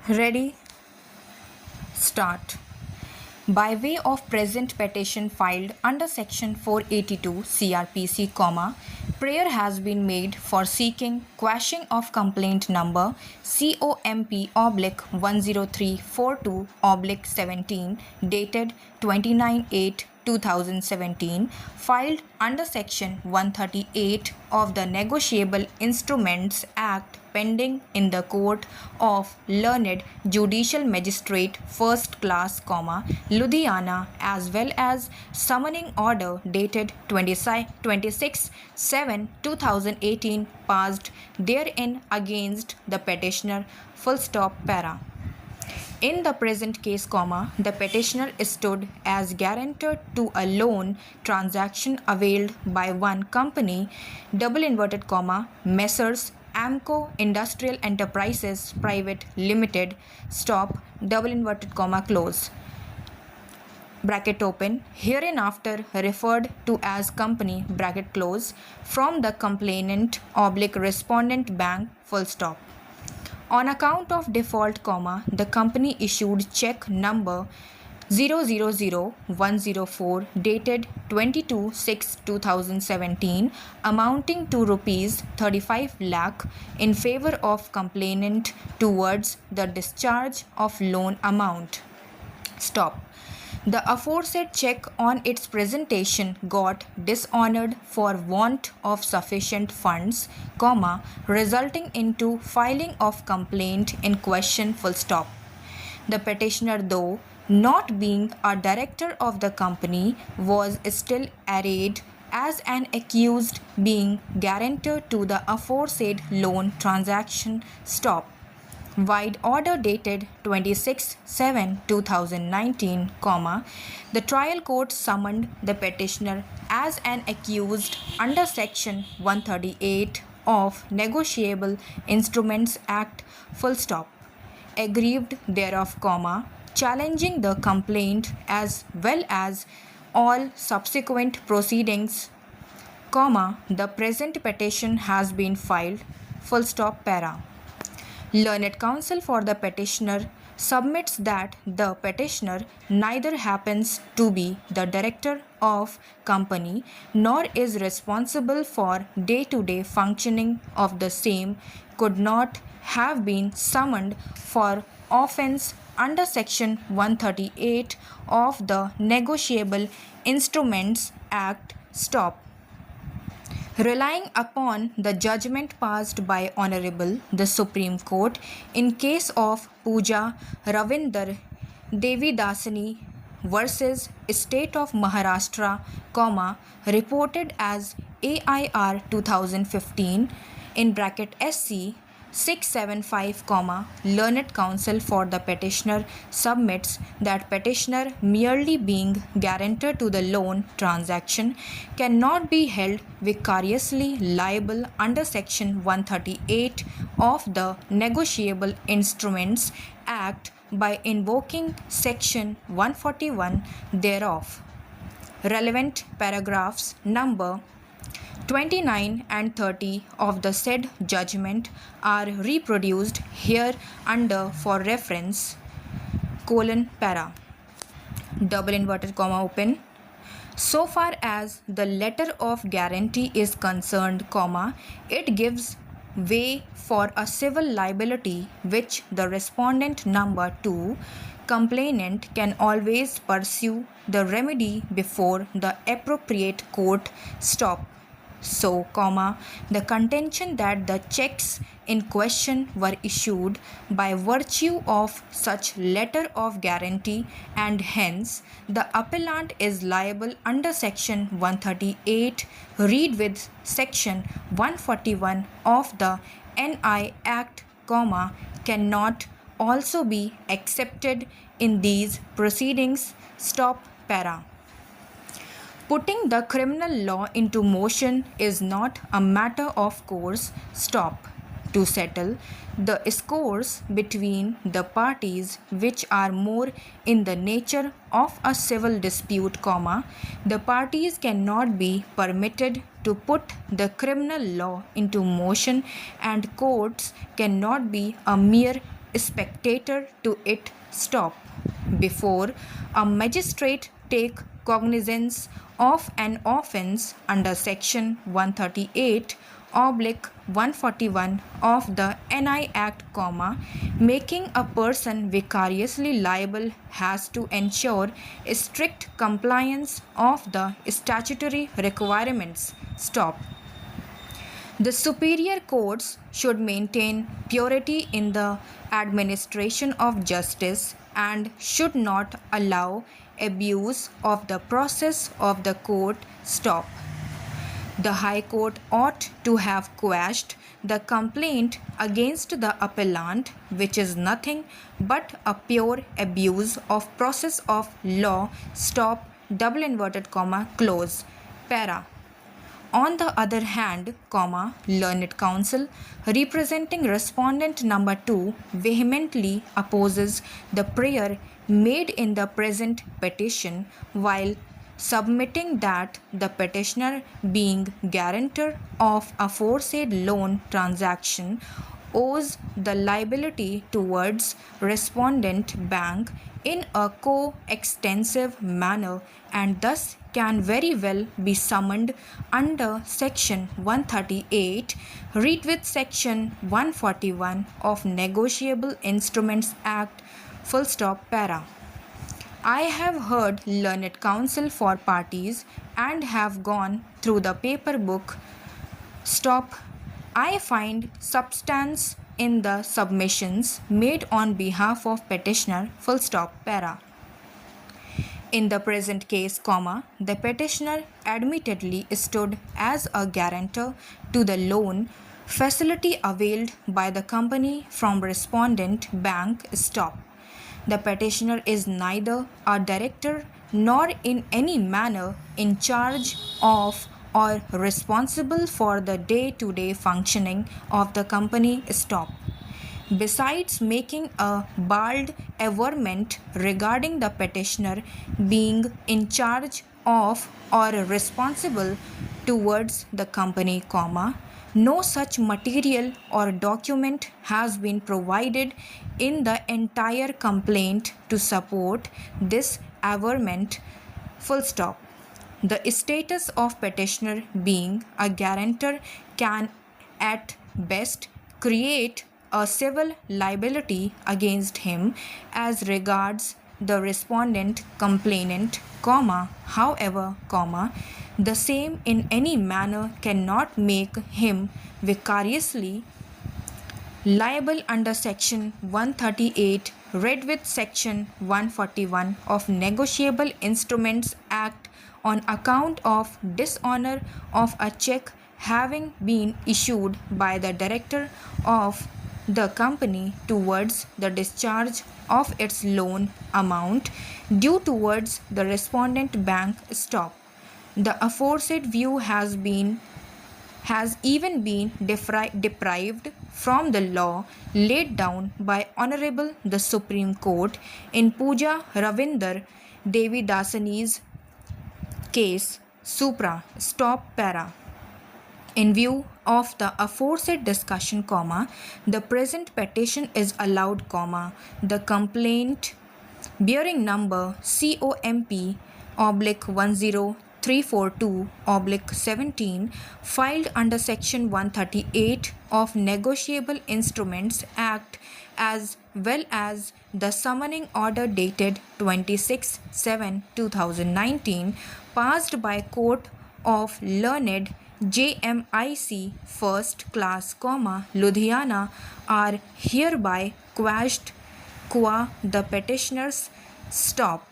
Ready? Start. By way of present petition filed under Section 482 CRPC, prayer has been made for seeking quashing of complaint number COMP/10342/17 dated 29/8/2017, filed under Section 138 of the Negotiable Instruments Act, pending in the Court of Learned Judicial Magistrate First Class, Ludhiana, as well as summoning order dated 26/7/2018 passed therein against the petitioner, para. In the present case, the petitioner stood as guarantor to a loan transaction availed by one company, Messrs. Amco Industrial Enterprises Private Limited, close. Bracket open, hereinafter referred to as company, bracket close, from the complainant respondent bank, full stop. On account of default, the company issued check number 000104 dated 22/6/2017 amounting to rupees 35 lakh in favor of complainant towards the discharge of loan amount. Stop. The aforesaid check on its presentation got dishonored for want of sufficient funds, resulting into filing of complaint in question, full stop. The petitioner, though not being a director of the company, was still arrayed as an accused, being guarantor to the aforesaid loan transaction. Stop. Wide order dated 26/7/2019, the trial court summoned the petitioner as an accused under Section 138 of Negotiable Instruments Act, full stop, aggrieved thereof, challenging the complaint as well as all subsequent proceedings, the present petition has been filed, full stop, para. Learned counsel for the petitioner submits that the petitioner neither happens to be the director of company nor is responsible for day-to-day functioning of the same, could not have been summoned for offence under Section 138 of the Negotiable Instruments Act. Stop. Relying upon the judgment passed by Honorable the Supreme Court in case of Pooja Ravinder Devidasani versus State of Maharashtra, reported as AIR 2015 in bracket SC 675, learned counsel for the petitioner submits that petitioner, merely being guarantor to the loan transaction, cannot be held vicariously liable under Section 138 of the Negotiable Instruments Act by invoking Section 141 thereof. Relevant paragraphs number 29 and 30 of the said judgment are reproduced here under for reference, para. Double inverted comma open. So far as the letter of guarantee is concerned, it gives way for a civil liability which the respondent number 2, complainant, can always pursue the remedy before the appropriate court. Stop. So, the contention that the checks in question were issued by virtue of such letter of guarantee and hence the appellant is liable under Section 138, read with Section 141 of the NI Act, cannot also be accepted in these proceedings. Stop, para. Putting the criminal law into motion is not a matter of course. Stop. To settle the scores between the parties which are more in the nature of a civil dispute, the parties cannot be permitted to put the criminal law into motion and courts cannot be a mere spectator to it stop before a magistrate take cognizance of an offence under section 138 oblique 141 of the NI Act, making a person vicariously liable has to ensure strict compliance of the statutory requirements. Stop. The superior courts should maintain purity in the administration of justice and should not allow abuse of the process of the court. Stop. The High Court ought to have quashed the complaint against the appellant, which is nothing but a pure abuse of process of law. Stop. Double inverted comma close. Para. On the other hand, learned counsel representing respondent number 2 vehemently opposes the prayer made in the present petition while submitting that the petitioner, being guarantor of aforesaid loan transaction, owes the liability towards respondent bank in a co-extensive manner and thus can very well be summoned under section 138 read with section 141 of Negotiable Instruments Act full stop para. I have heard learned counsel for parties and have gone through the paper book. Stop. I find substance in the submissions made on behalf of petitioner full stop para. In the present case, the petitioner admittedly stood as a guarantor to the loan facility availed by the company from respondent bank. Stop. The petitioner is neither a director nor in any manner in charge of or responsible for the day-to-day functioning of the company. Stop. Besides making a bald averment regarding the petitioner being in charge of or responsible towards the company, no such material or document has been provided in the entire complaint to support this averment. Full stop. The status of petitioner being a guarantor can at best create a civil liability against him as regards the respondent complainant, however, the same in any manner cannot make him vicariously liable under section 138 read with section 141 of Negotiable Instruments Act on account of dishonor of a check having been issued by the director of the company towards the discharge of its loan amount due towards the respondent bank. Stop. The aforesaid view has even been deprived from the law laid down by Honorable the Supreme Court in Pooja Ravinder Devidasani's case. Supra. Stop para. In view of the aforesaid discussion, the present petition is allowed, the complaint bearing number COMP/10342/17 filed under section 138 of Negotiable Instruments Act as well as the summoning order dated 26/7/2019 passed by Court of Learned JMIC First Class, Ludhiana are hereby quashed qua the petitioners. Stop.